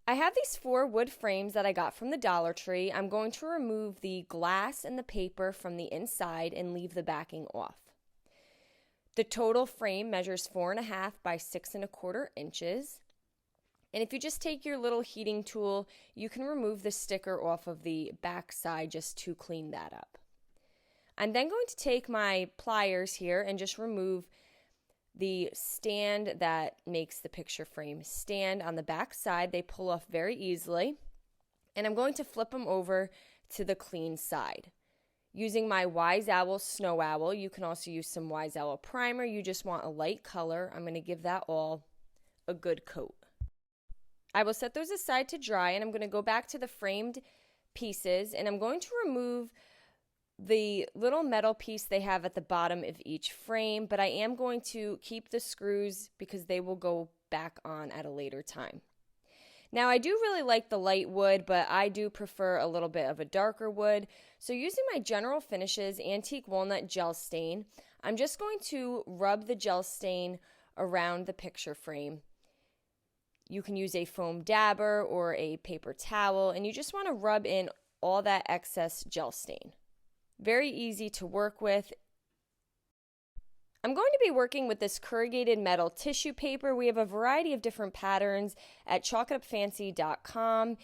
I have these 4 wood frames that I got from the Dollar Tree. I'm going to remove the glass and the paper from the inside and leave the backing off. The total frame measures 4.5 by 6.25 inches. And if you just take your little heating tool, you can remove the sticker off of the back side just to clean that up. I'm then going to take my pliers here and just remove the stand that makes the picture frame stand on the back side. They pull off very easily. And I'm going to flip them over to the clean side. Using my Wise Owl Snow Owl, you can also use some Wise Owl primer. You just want a light color. I'm going to give that all a good coat. I will set those aside to dry, and I'm going to go back to the framed pieces, and I'm going to remove the little metal piece they have at the bottom of each frame, but I am going to keep the screws because they will go back on at a later time. Now, I do really like the light wood, but I do prefer a little bit of a darker wood. So using my General Finishes Antique Walnut Gel Stain, I'm just going to rub the gel stain around the picture frame. You can use a foam dabber or a paper towel, and you just want to rub in all that excess gel stain. Very easy to work with. I'm going to be working with this corrugated metal tissue paper. We have a variety of different patterns at chalkitupfancy.com,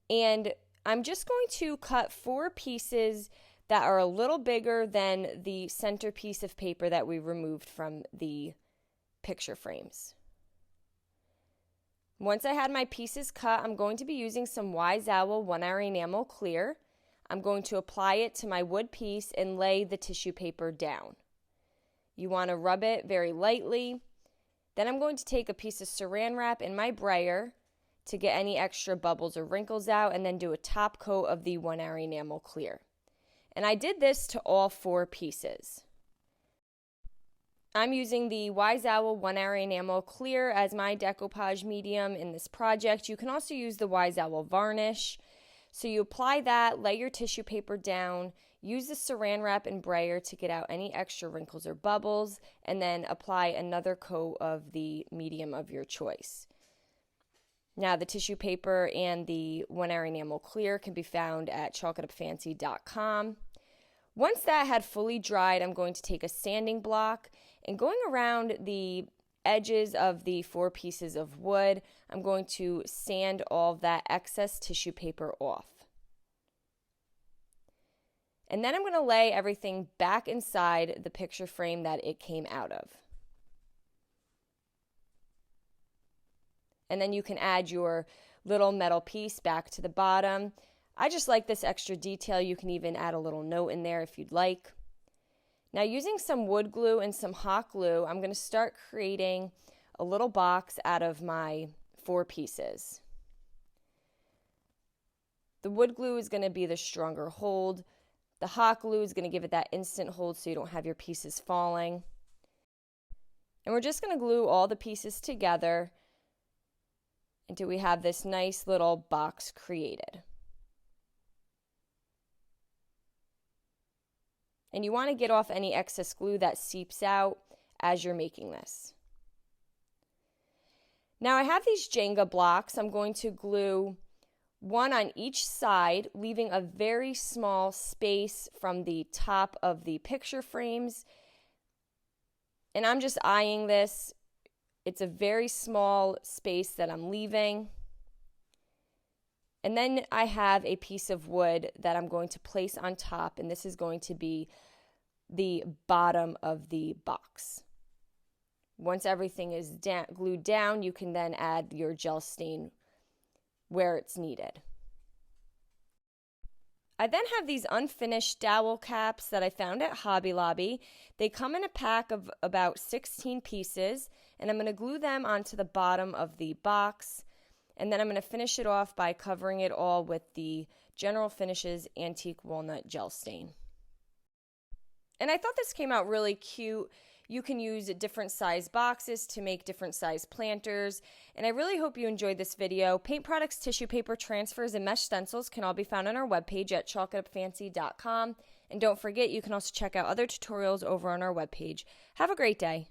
and I'm just going to cut 4 pieces that are a little bigger than the center piece of paper that we removed from the picture frames. Once I had my pieces cut, I'm going to be using some Wise Owl 1-hour enamel clear. I'm going to apply it to my wood piece and lay the tissue paper down. You want to rub it very lightly. Then I'm going to take a piece of saran wrap in my brayer to get any extra bubbles or wrinkles out, and then do a top coat of the 1-hour enamel clear. And I did this to all 4 pieces. I'm using the Wise Owl 1-hour enamel clear as my decoupage medium in this project. You can also use the Wise Owl varnish. So you apply that, lay your tissue paper down, use the saran wrap and brayer to get out any extra wrinkles or bubbles, and then apply another coat of the medium of your choice. Now, the tissue paper and the 1-hour enamel clear can be found at chalkitupfancy.com. Once that had fully dried, I'm going to take a sanding block and going around the edges of the 4 pieces of wood, I'm going to sand all of that excess tissue paper off. And then I'm going to lay everything back inside the picture frame that it came out of. And then you can add your little metal piece back to the bottom. I just like this extra detail. You can even add a little note in there if you'd like. Now, using some wood glue and some hot glue, I'm going to start creating a little box out of my 4 pieces. The wood glue is going to be the stronger hold. The hot glue is going to give it that instant hold so you don't have your pieces falling. And we're just going to glue all the pieces together until we have this nice little box created. And you want to get off any excess glue that seeps out as you're making this. Now I have these Jenga blocks. I'm going to glue 1 on each side, leaving a very small space from the top of the picture frames. And I'm just eyeing this. It's a very small space that I'm leaving. And then I have a piece of wood that I'm going to place on top, and this is going to be the bottom of the box. Once everything is glued down, you can then add your gel stain where it's needed. I then have these unfinished dowel caps that I found at Hobby Lobby. They come in a pack of about 16 pieces, and I'm going to glue them onto the bottom of the box. And then I'm going to finish it off by covering it all with the General Finishes Antique Walnut Gel Stain. And I thought this came out really cute. You can use different size boxes to make different size planters. And I really hope you enjoyed this video. Paint products, tissue paper, transfers, and mesh stencils can all be found on our webpage at chalkitupfancy.com. And don't forget, you can also check out other tutorials over on our webpage. Have a great day.